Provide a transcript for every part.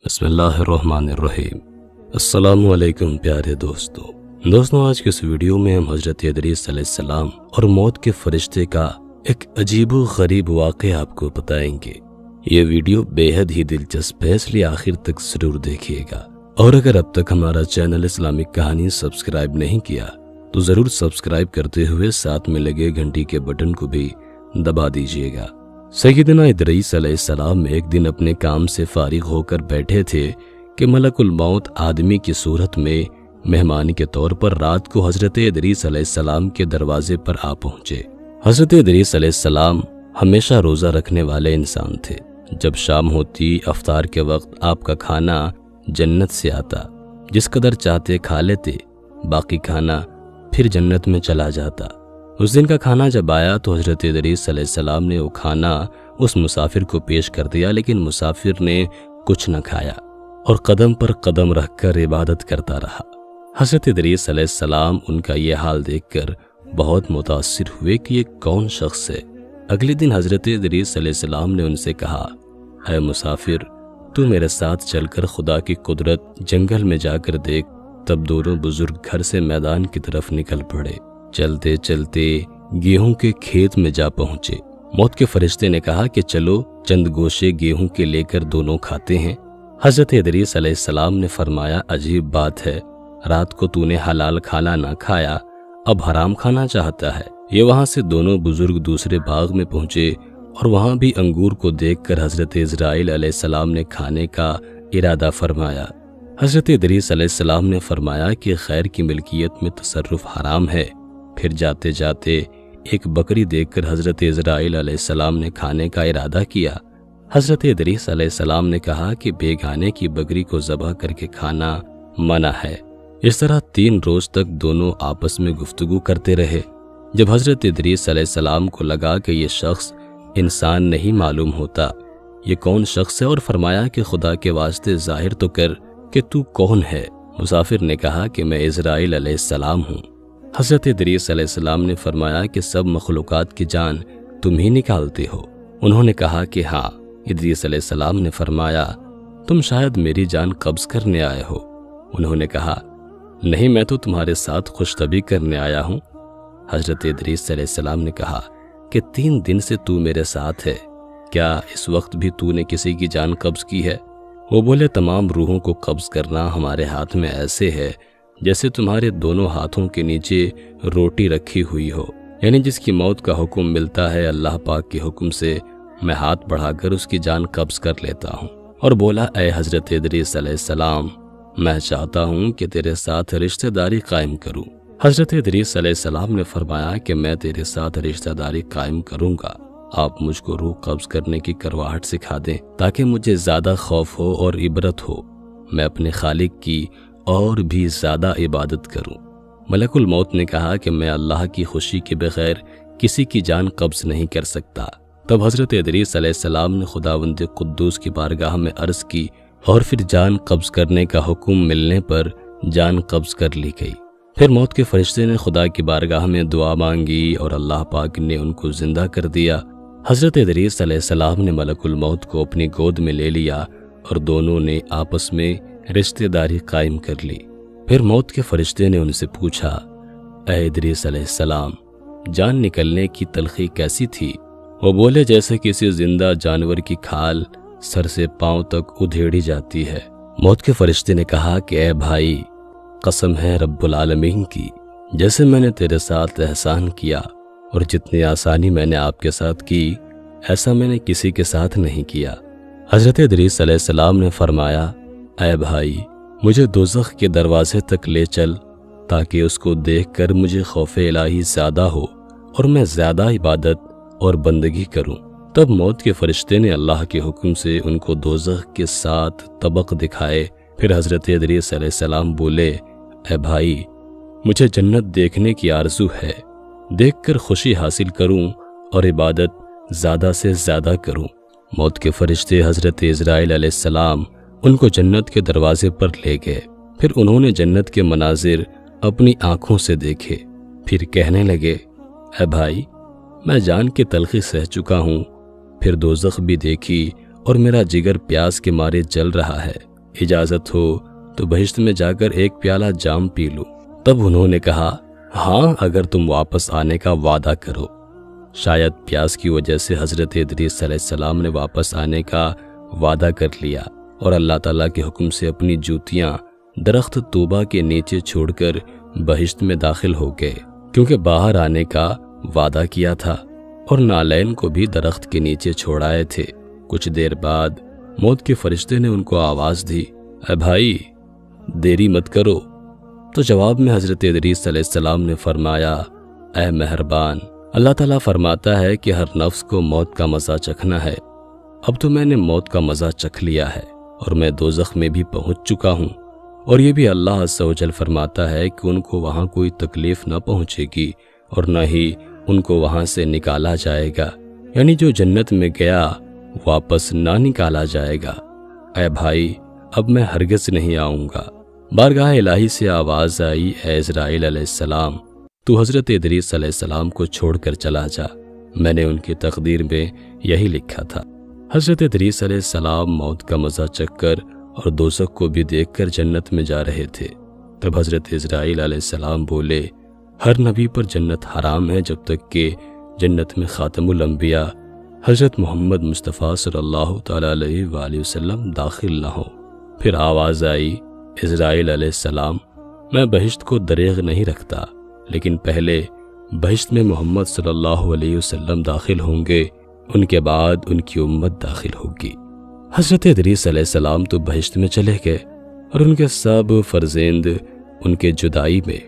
بسم اللہ الرحمن الرحیم۔ السلام علیکم پیارے دوستوں آج کے اس ویڈیو میں ہم حضرت ادریس علیہ السلام اور موت کے فرشتے کا ایک عجیب و غریب واقعہ آپ کو بتائیں گے۔ یہ ویڈیو بے حد ہی دلچسپ ہے، اس لیے آخر تک ضرور دیکھیے گا، اور اگر اب تک ہمارا چینل اسلامک کہانی سبسکرائب نہیں کیا تو ضرور سبسکرائب کرتے ہوئے ساتھ میں لگے گھنٹی کے بٹن کو بھی دبا دیجیے گا۔ سیدنا ادریس علیہ السلام ایک دن اپنے کام سے فارغ ہو کر بیٹھے تھے کہ ملک الموت آدمی کی صورت میں مہمان کے طور پر رات کو حضرت ادریس علیہ السلام کے دروازے پر آ پہنچے۔ حضرت ادریس علیہ السلام ہمیشہ روزہ رکھنے والے انسان تھے۔ جب شام ہوتی افطار کے وقت آپ کا کھانا جنت سے آتا، جس قدر چاہتے کھا لیتے، باقی کھانا پھر جنت میں چلا جاتا۔ اس دن کا کھانا جب آیا تو حضرت ادریس علیہ السلام نے وہ کھانا اس مسافر کو پیش کر دیا، لیکن مسافر نے کچھ نہ کھایا اور قدم پر قدم رکھ کر عبادت کرتا رہا۔ حضرت ادریس علیہ السلام ان کا یہ حال دیکھ کر بہت متاثر ہوئے کہ یہ کون شخص ہے۔ اگلے دن حضرت ادریس علیہ السلام نے ان سے کہا، اے مسافر، تو میرے ساتھ چل کر خدا کی قدرت جنگل میں جا کر دیکھ۔ تب دونوں بزرگ گھر سے میدان کی طرف نکل پڑے۔ چلتے چلتے گیہوں کے کھیت میں جا پہنچے۔ موت کے فرشتے نے کہا کہ چلو چند گوشے گیہوں کے لے کر دونوں کھاتے ہیں۔ حضرت ادریس علیہ السلام نے فرمایا، عجیب بات ہے، رات کو تو نے حلال کھانا نہ کھایا، اب حرام کھانا چاہتا ہے۔ یہ وہاں سے دونوں بزرگ دوسرے باغ میں پہنچے اور وہاں بھی انگور کو دیکھ کر حضرت اسرائیل علیہ السلام نے کھانے کا ارادہ فرمایا۔ حضرت ادریس علیہ السلام نے فرمایا کہ خیر کی ملکیت میں تصرف حرام ہے۔ پھر جاتے جاتے ایک بکری دیکھ کر حضرت اسرائیل علیہ السلام نے کھانے کا ارادہ کیا۔ حضرت ادریس علیہ السلام نے کہا کہ بیگانے کی بکری کو ذبح کر کے کھانا منع ہے۔ اس طرح 3 روز تک دونوں آپس میں گفتگو کرتے رہے۔ جب حضرت ادریس علیہ السلام کو لگا کہ یہ شخص انسان نہیں معلوم ہوتا، یہ کون شخص ہے، اور فرمایا کہ خدا کے واسطے ظاہر تو کر کہ تو کون ہے۔ مسافر نے کہا کہ میں اسرائیل علیہ السلام ہوں۔ حضرت ادریس علیہ السلام نے فرمایا کہ سب مخلوقات کی جان تم ہی نکالتے ہو۔ انہوں نے کہا کہ ہاں۔ ادریس علیہ السلام نے فرمایا، تم شاید میری جان قبض کرنے آئے ہو۔ انہوں نے کہا، نہیں، میں تو تمہارے ساتھ خوش طبعی کرنے آیا ہوں۔ حضرت ادریس علیہ السلام نے کہا کہ 3 دن سے تو میرے ساتھ ہے، کیا اس وقت بھی تو نے کسی کی جان قبض کی ہے؟ وہ بولے، تمام روحوں کو قبض کرنا ہمارے ہاتھ میں ایسے ہے جیسے تمہارے دونوں ہاتھوں کے نیچے روٹی رکھی ہوئی ہو، یعنی جس کی موت کا حکم ملتا ہے اللہ پاک کے حکم سے میں ہاتھ بڑھا کر اس کی جان قبض کر لیتا ہوں۔ اور بولا، اے حضرت ادریس علیہ السلام، میں چاہتا ہوں کہ تیرے ساتھ رشتہ داری قائم کروں۔ حضرت ادریس علیہ السلام نے فرمایا کہ میں تیرے ساتھ رشتہ داری قائم کروں گا، آپ مجھ کو روح قبض کرنے کی کرواہٹ سکھا دیں تاکہ مجھے زیادہ خوف ہو اور عبرت ہو، میں اپنے خالق کی اور بھی زیادہ عبادت کروں۔ ملک الموت نے کہا کہ میں اللہ کی خوشی کے بغیر کسی کی جان قبض نہیں کر سکتا۔ تب حضرت ادریس علیہ السلام نے خداوند قدوس کی بارگاہ میں عرض کی، اور پھر جان قبض کرنے کا حکم ملنے پر جان قبض کر لی گئی۔ پھر موت کے فرشتے نے خدا کی بارگاہ میں دعا مانگی اور اللہ پاک نے ان کو زندہ کر دیا۔ حضرت ادریس علیہ السلام نے ملک الموت کو اپنی گود میں لے لیا اور دونوں نے آپس میں رشتہ داری قائم کر لی۔ پھر موت کے فرشتے نے ان سے پوچھا، اے ادریس علیہ السلام، جان نکلنے کی تلخی کیسی تھی؟ وہ بولے، جیسے کسی زندہ جانور کی کھال سر سے پاؤں تک ادھیڑی جاتی ہے۔ موت کے فرشتے نے کہا کہ اے بھائی، قسم ہے رب العالمین کی، جیسے میں نے تیرے ساتھ احسان کیا اور جتنی آسانی میں نے آپ کے ساتھ کی، ایسا میں نے کسی کے ساتھ نہیں کیا۔ حضرت ادریس علیہ السلام نے فرمایا، اے بھائی، مجھے دوزخ کے دروازے تک لے چل تاکہ اس کو دیکھ کر مجھے خوف الہی زیادہ ہو اور میں زیادہ عبادت اور بندگی کروں۔ تب موت کے فرشتے نے اللہ کے حکم سے ان کو دوزخ کے 7 طبق دکھائے۔ پھر حضرت ادریس علیہ السلام بولے، اے بھائی، مجھے جنت دیکھنے کی آرزو ہے، دیکھ کر خوشی حاصل کروں اور عبادت زیادہ سے زیادہ کروں۔ موت کے فرشتے حضرت اسرائیل علیہ السلام ان کو جنت کے دروازے پر لے گئے۔ پھر انہوں نے جنت کے مناظر اپنی آنکھوں سے دیکھے۔ پھر کہنے لگے، اے بھائی، میں جان کی تلخی سہ چکا ہوں۔ پھر دوزخ بھی دیکھی اور میرا جگر پیاس کے مارے جل رہا ہے۔ اجازت ہو تو بہشت میں جا کر ایک پیالہ جام پی لوں۔ تب انہوں نے کہا ہاں اگر تم واپس آنے کا وعدہ کرو۔ شاید پیاس کی وجہ سے حضرت ادریس علیہ السلام نے واپس آنے کا وعدہ کر لیا اور اللہ تعالیٰ کے حکم سے اپنی جوتیاں درخت طوبہ کے نیچے چھوڑ کر بہشت میں داخل ہو گئے، کیونکہ باہر آنے کا وعدہ کیا تھا اور نالین کو بھی درخت کے نیچے چھوڑ آئے تھے۔ کچھ دیر بعد موت کے فرشتے نے ان کو آواز دی، اے بھائی دیری مت کرو۔ تو جواب میں حضرت ادریس علیہ السلام نے فرمایا، اے مہربان، اللہ تعالیٰ فرماتا ہے کہ ہر نفس کو موت کا مزہ چکھنا ہے۔ اب تو میں نے موت کا مزہ چکھ لیا ہے اور میں دوزخ میں بھی پہنچ چکا ہوں، اور یہ بھی اللہ عز و جل فرماتا ہے کہ ان کو وہاں کوئی تکلیف نہ پہنچے گی اور نہ ہی ان کو وہاں سے نکالا جائے گا، یعنی جو جنت میں گیا واپس نہ نکالا جائے گا۔ اے بھائی اب میں ہرگز نہیں آؤں گا۔ بارگاہ الہی سے آواز آئی، اے اسرائیل علیہ السلام تو حضرت ادریس علیہ السلام کو چھوڑ کر چلا جا، میں نے ان کی تقدیر میں یہی لکھا تھا۔ حضرت ادریس علیہ السلام موت کا مزہ چکھ کر اور دوزخ کو بھی دیکھ کر جنت میں جا رہے تھے۔ تب حضرت اسرائیل علیہ السلام بولے، ہر نبی پر جنت حرام ہے جب تک کہ جنت میں خاتم الانبیاء حضرت محمد مصطفیٰ صلی اللہ تعالیٰ علیہ وآلہ وسلم داخل نہ ہو۔ پھر آواز آئی، اسرائیل علیہ السلام میں بہشت کو دریغ نہیں رکھتا، لیکن پہلے بہشت میں محمد صلی اللہ علیہ وسلم داخل ہوں گے، ان کے بعد ان کی امت داخل ہوگی۔ حضرت ادریس علیہ السلام تو بہشت میں چلے گئے اور ان کے سب فرزند ان کے جدائی میں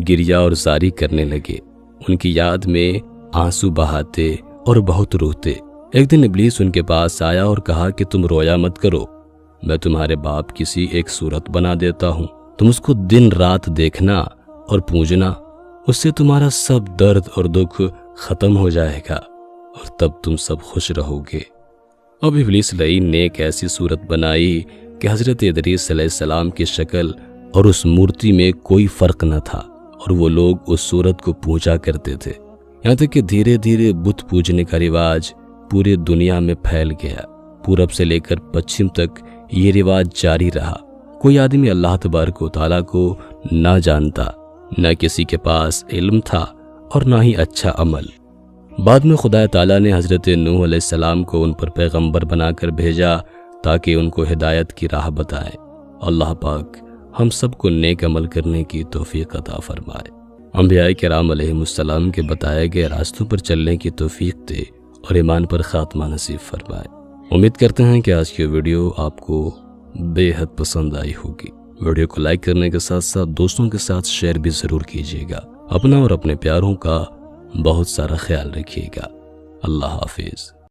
گریہ اور زاری کرنے لگے، ان کی یاد میں آنسو بہاتے اور بہت روتے۔ ایک دن ابلیس ان کے پاس آیا اور کہا کہ تم رویا مت کرو، میں تمہارے باپ کسی ایک صورت بنا دیتا ہوں، تم اس کو دن رات دیکھنا اور پوجنا، اس سے تمہارا سب درد اور دکھ ختم ہو جائے گا اور تب تم سب خوش رہو گے۔ اب ابلیس لعین نے ایک ایسی صورت بنائی کہ حضرت ادریس علیہ السلام کی شکل اور اس مورتی میں کوئی فرق نہ تھا، اور وہ لوگ اس صورت کو پوجا کرتے تھے، یہاں تک کہ دھیرے دھیرے بت پوجنے کا رواج پورے دنیا میں پھیل گیا۔ پورب سے لے کر پچھم تک یہ رواج جاری رہا۔ کوئی آدمی اللہ تبارک و تعالیٰ کو نہ جانتا، نہ کسی کے پاس علم تھا اور نہ ہی اچھا عمل۔ بعد میں خدا تعالیٰ نے حضرت نوح علیہ السلام کو ان پر پیغمبر بنا کر بھیجا تاکہ ان کو ہدایت کی راہ بتائے۔ اللہ پاک ہم سب کو نیک عمل کرنے کی توفیق عطا فرمائے، انبیاء کرام علیہم السلام کے بتائے گئے راستوں پر چلنے کی توفیق دے اور ایمان پر خاتمہ نصیب فرمائے۔ امید کرتے ہیں کہ آج کی ویڈیو آپ کو بے حد پسند آئی ہوگی۔ ویڈیو کو لائک کرنے کے ساتھ ساتھ دوستوں کے ساتھ شیئر بھی ضرور کیجیے گا۔ اپنا اور اپنے پیاروں کا بہت سارا خیال رکھیے گا۔ اللہ حافظ۔